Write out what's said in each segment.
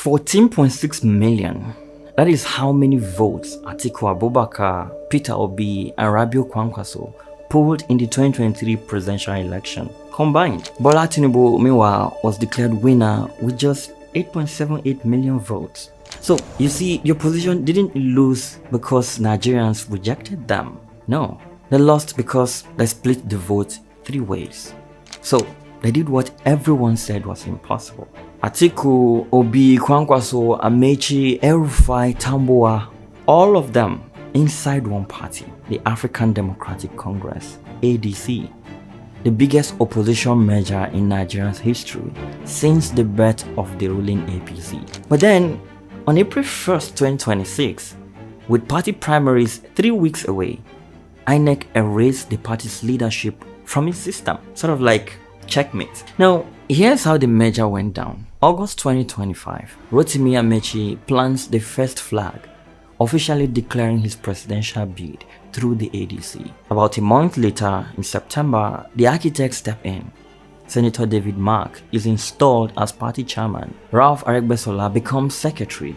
14.6 million. That is how many votes Atiku Abubakar, Peter Obi, and Rabiu Kwankwaso polled in the 2023 presidential election combined. Bola Tinubu, meanwhile, was declared winner with just 8.78 million votes. So, you see, the opposition didn't lose because Nigerians rejected them. No, they lost because they split the vote 3 ways. So, they did what everyone said was impossible. Atiku, Obi, Kwankwaso, Amechi, El-Rufai, Tambuwa, all of them inside one party, the African Democratic Congress, ADC, the biggest opposition merger in Nigeria's history since the birth of the ruling APC. But then, on April 1st, 2026, with party primaries 3 weeks away, INEC erased the party's leadership from its system, sort of like checkmate. Now, here's how the merger went down. August 2025, Rotimi Amechi plants the first flag, officially declaring his presidential bid through the ADC. About a month later, in September, the architects step in. Senator David Mark is installed as party chairman. Ralph Aregbesola becomes secretary.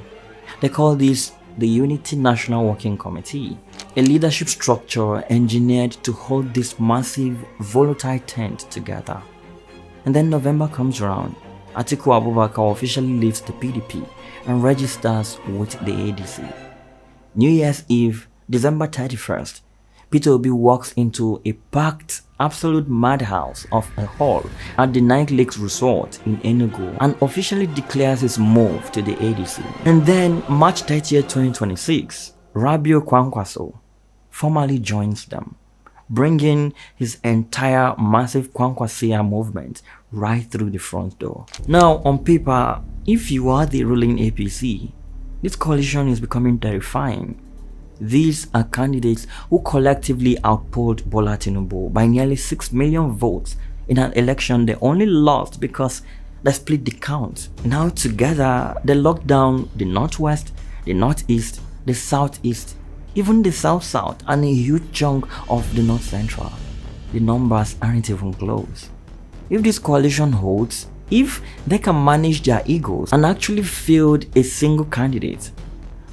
They call this the Unity National Working Committee, a leadership structure engineered to hold this massive, volatile tent together. And then November comes around. Atiku Abubakar officially leaves the PDP and registers with the ADC. New Year's Eve, December 31st, Peter Obi walks into a packed, absolute madhouse of a hall at the Night Lakes Resort in Enugu and officially declares his move to the ADC. And then, March 30th, 2026, Rabiu Kwankwaso formally joins them, bringing his entire massive Kwankwasia movement right through the front door. Now, on paper, if you are the ruling APC, this coalition is becoming terrifying. These are candidates who collectively outpolled Bola Tinubu by nearly 6 million votes in an election they only lost because they split the count. Now together, they locked down the Northwest, the Northeast, the Southeast, even the South-South, and a huge chunk of the North Central. The numbers aren't even close. If this coalition holds, if they can manage their egos and actually field a single candidate,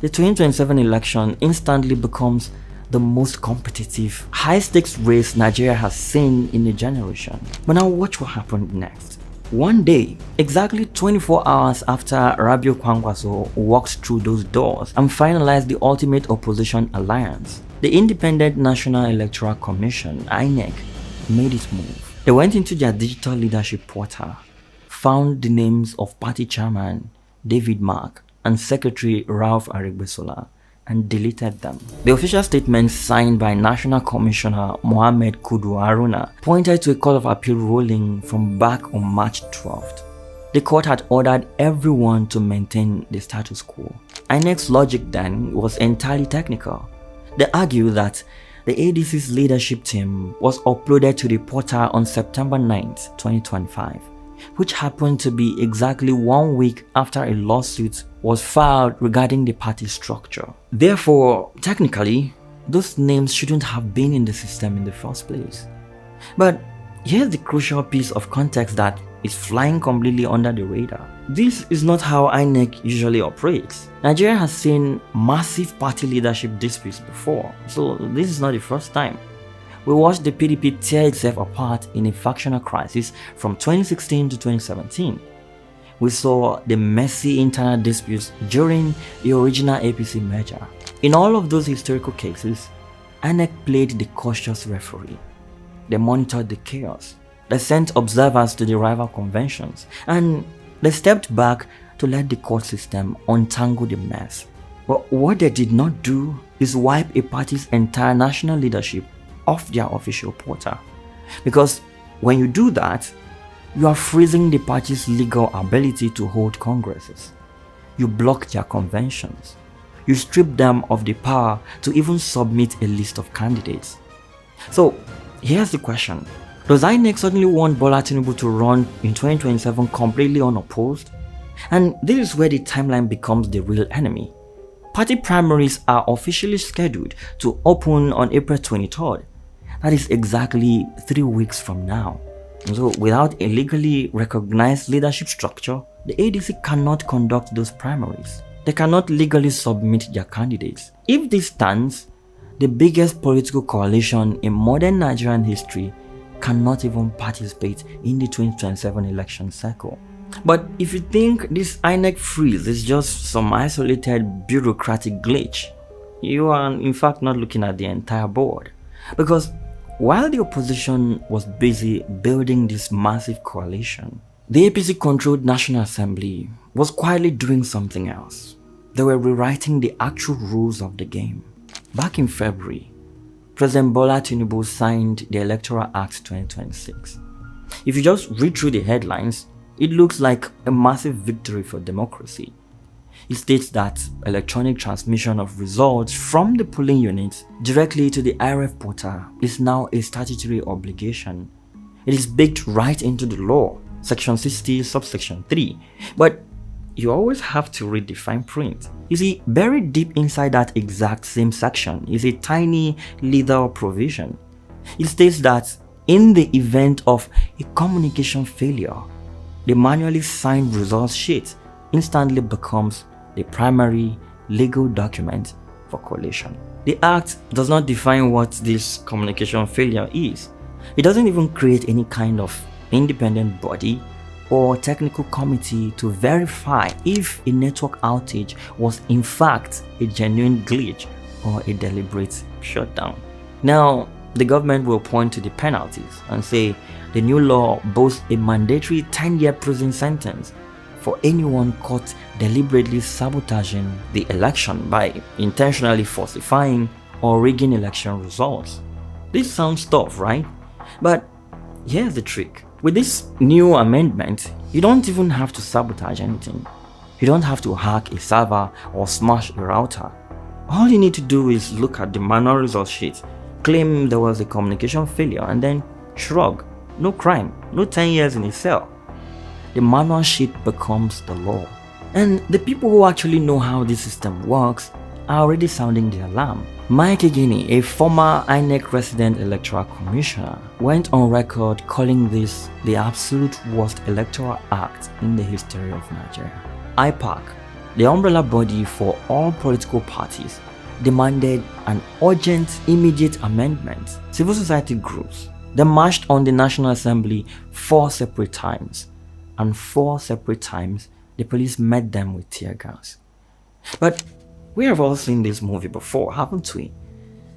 the 2027 election instantly becomes the most competitive, high-stakes race Nigeria has seen in a generation. But now watch what happened next. One day, exactly 24 hours after Rabiu Kwankwaso walked through those doors and finalized the ultimate opposition alliance, the Independent National Electoral Commission, INEC, made its move. They went into their digital leadership portal, found the names of party chairman David Mark and Secretary Ralph Aregbesola, and deleted them. The official statement signed by National Commissioner Mohammed Kudu Haruna pointed to a court of appeal ruling from back on March 12th. The court had ordered everyone to maintain the status quo. INEC's logic then was entirely technical. They argued that the ADC's leadership team was uploaded to the portal on September 9th, 2025, which happened to be exactly 1 week after a lawsuit was filed regarding the party structure. Therefore, technically, those names shouldn't have been in the system in the first place. But here's the crucial piece of context that is flying completely under the radar. This is not how INEC usually operates. Nigeria has seen massive party leadership disputes before, so this is not the first time. We watched the PDP tear itself apart in a factional crisis from 2016 to 2017. We saw the messy internal disputes during the original APC merger. In all of those historical cases, INEC played the cautious referee. They monitored the chaos. They sent observers to the rival conventions, and they stepped back to let the court system untangle the mess. But what they did not do is wipe a party's entire national leadership off their official portal. Because when you do that, you are freezing the party's legal ability to hold congresses. You block their conventions. You strip them of the power to even submit a list of candidates. So here's the question. Does INEC suddenly want Bola Tinubu to run in 2027 completely unopposed? And this is where the timeline becomes the real enemy. Party primaries are officially scheduled to open on April 23rd. That is exactly 3 weeks from now. So without a legally recognized leadership structure, The ADC cannot conduct those primaries. They cannot legally submit their candidates. If this stands, the biggest political coalition in modern Nigerian history cannot even participate in the 2027 election cycle. But if you think this INEC freeze is just some isolated bureaucratic glitch, you are in fact not looking at the entire board. Because while the opposition was busy building this massive coalition, the APC-controlled National Assembly was quietly doing something else. They were rewriting the actual rules of the game. Back in February, President Bola Tinubu signed the Electoral Act 2026. If you just read through the headlines, it looks like a massive victory for democracy. It states that electronic transmission of results from the polling units directly to the IRF portal is now a statutory obligation. It is baked right into the law, Section 60, subsection 3. But you always have to read the fine print. You see, buried deep inside that exact same section is a tiny legal provision. It states that in the event of a communication failure, the manually signed results sheet instantly becomes the primary legal document for coalition. The Act does not define what this communication failure is. It doesn't even create any kind of independent body or technical committee to verify if a network outage was in fact a genuine glitch or a deliberate shutdown. Now, the government will point to the penalties and say the new law boasts a mandatory 10-year prison sentence for anyone caught deliberately sabotaging the election by intentionally falsifying or rigging election results. This sounds tough, right? But here's the trick. With this new amendment, you don't even have to sabotage anything. You don't have to hack a server or smash a router. All you need to do is look at the manual result sheet, claim there was a communication failure, and then shrug. No crime, no 10 years in a cell. The manual sheet becomes the law. And the people who actually know how this system works are already sounding the alarm. Mike Egini, a former INEC resident electoral commissioner, went on record calling this the absolute worst electoral act in the history of Nigeria. IPAC, the umbrella body for all political parties, demanded an urgent, immediate amendment. Civil society groups, they marched on the National Assembly 4 separate times, and 4 separate times the police met them with tear gas. But we have all seen this movie before, haven't we?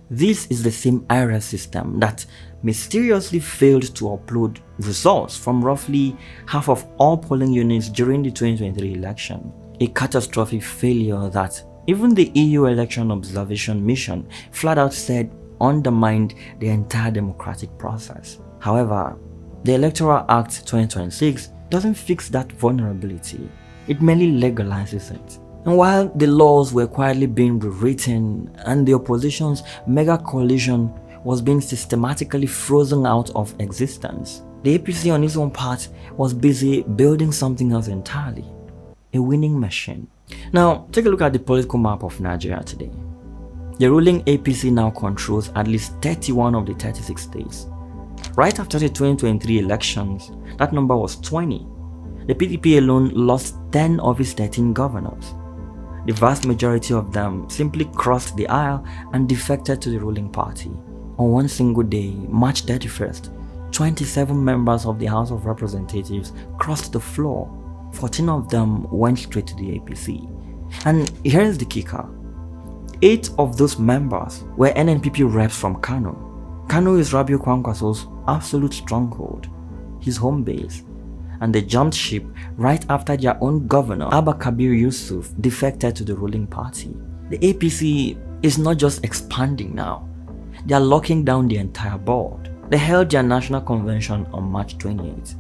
This is the same IRS system that mysteriously failed to upload results from roughly half of all polling units during the 2023 election. A catastrophic failure that even the EU Election Observation Mission flat out said undermined the entire democratic process. However, the Electoral Act 2026 doesn't fix that vulnerability. It merely legalizes it. And while the laws were quietly being rewritten and the opposition's mega coalition was being systematically frozen out of existence, the APC on its own part was busy building something else entirely, a winning machine. Now, take a look at the political map of Nigeria today. The ruling APC now controls at least 31 of the 36 states. Right after the 2023 elections, that number was 20. The PDP alone lost 10 of its 13 governors. The vast majority of them simply crossed the aisle and defected to the ruling party. On one single day, March 31st, 27 members of the House of Representatives crossed the floor. 14 of them went straight to the APC. And here's the kicker. 8 of those members were NNPP reps from Kano. Kano is Rabiu Kwankwaso's absolute stronghold, his home base. And they jumped ship right after their own governor, Abba Kabir Yusuf, defected to the ruling party. The APC is not just expanding now, they are locking down the entire board. They held their national convention on March 28th.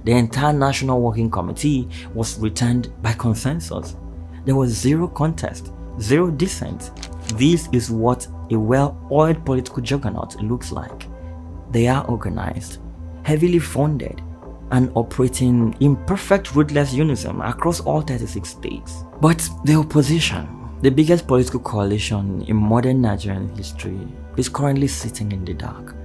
The entire National Working Committee was returned by consensus. There was zero contest, zero dissent. This is what a well-oiled political juggernaut looks like. They are organized, heavily funded, and operating in perfect ruthless unison across all 36 states. But the opposition, the biggest political coalition in modern Nigerian history, is currently sitting in the dark,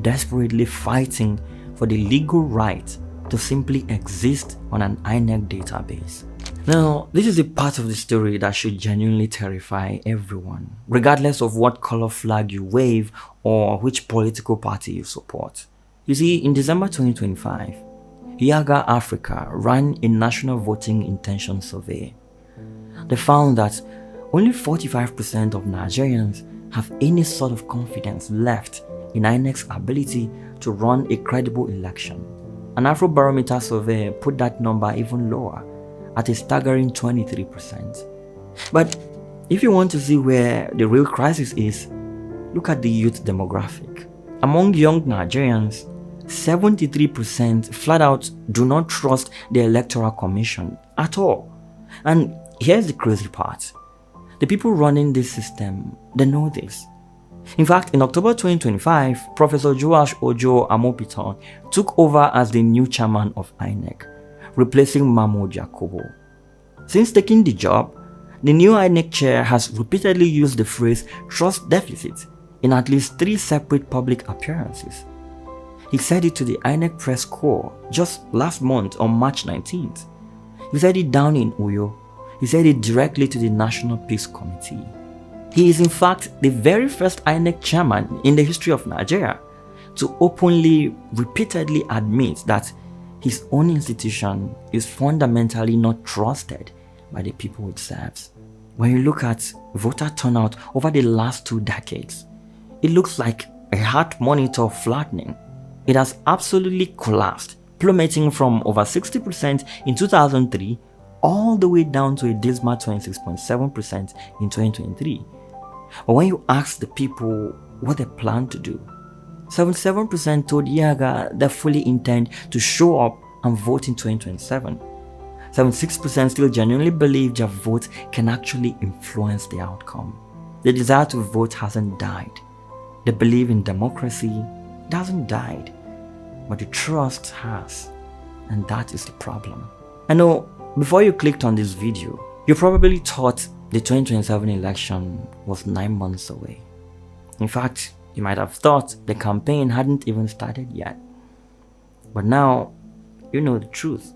desperately fighting for the legal right to simply exist on an INEC database. Now, this is a part of the story that should genuinely terrify everyone, regardless of what color flag you wave or which political party you support. You see, in December 2025, Yaga Africa ran a national voting intention survey. They found that only 45% of Nigerians have any sort of confidence left in INEC's ability to run a credible election. An Afrobarometer survey put that number even lower, at a staggering 23%. But if you want to see where the real crisis is, look at the youth demographic. Among young Nigerians, 73% flat out do not trust the Electoral Commission at all. And here's the crazy part. The people running this system, they know this. In fact, in October 2025, Professor Joash Ojo Amopitan took over as the new chairman of INEC, replacing Mahmoud Yakubu. Since taking the job, the new INEC chair has repeatedly used the phrase trust deficit in at least 3 separate public appearances. He said it to the INEC press corps just last month on March 19th. He said it down in Uyo. He said it directly to the National Peace Committee. He is in fact the very first INEC chairman in the history of Nigeria to openly, repeatedly admit that his own institution is fundamentally not trusted by the people it serves. When you look at voter turnout over the last 2 decades, it looks like a heart monitor flattening. It has absolutely collapsed, plummeting from over 60% in 2003 all the way down to a dismal 26.7% in 2023. But when you ask the people what they plan to do, 77% told Yaga they fully intend to show up and vote in 2027. 76% still genuinely believe their vote can actually influence the outcome. The desire to vote hasn't died. They believe in democracy. It hasn't died. But the trust has. And that is the problem. I know, before you clicked on this video, you probably thought the 2027 election was 9 months away. In fact, you might have thought the campaign hadn't even started yet. But now, you know the truth.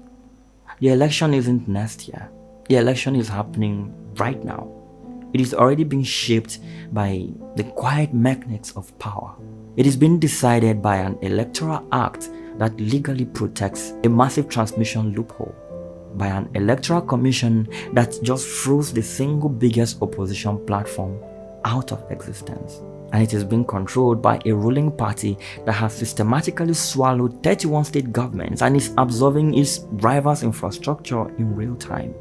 The election isn't next year. The election is happening right now. It is already being shaped by the quiet magnets of power. It is being decided by an electoral act that legally protects a massive transmission loophole, by an electoral commission that just throws the single biggest opposition platform out of existence. And it is being controlled by a ruling party that has systematically swallowed 31 state governments and is absorbing its rivals' infrastructure in real time.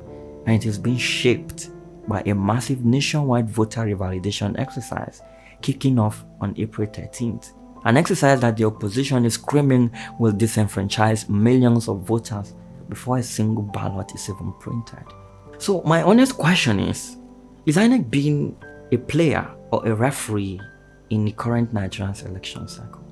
And it is being shaped by a massive nationwide voter revalidation exercise kicking off on April 13th. An exercise that the opposition is screaming will disenfranchise millions of voters before a single ballot is even printed. So my honest question is INEC being a player or a referee in the current Nigerian election cycle?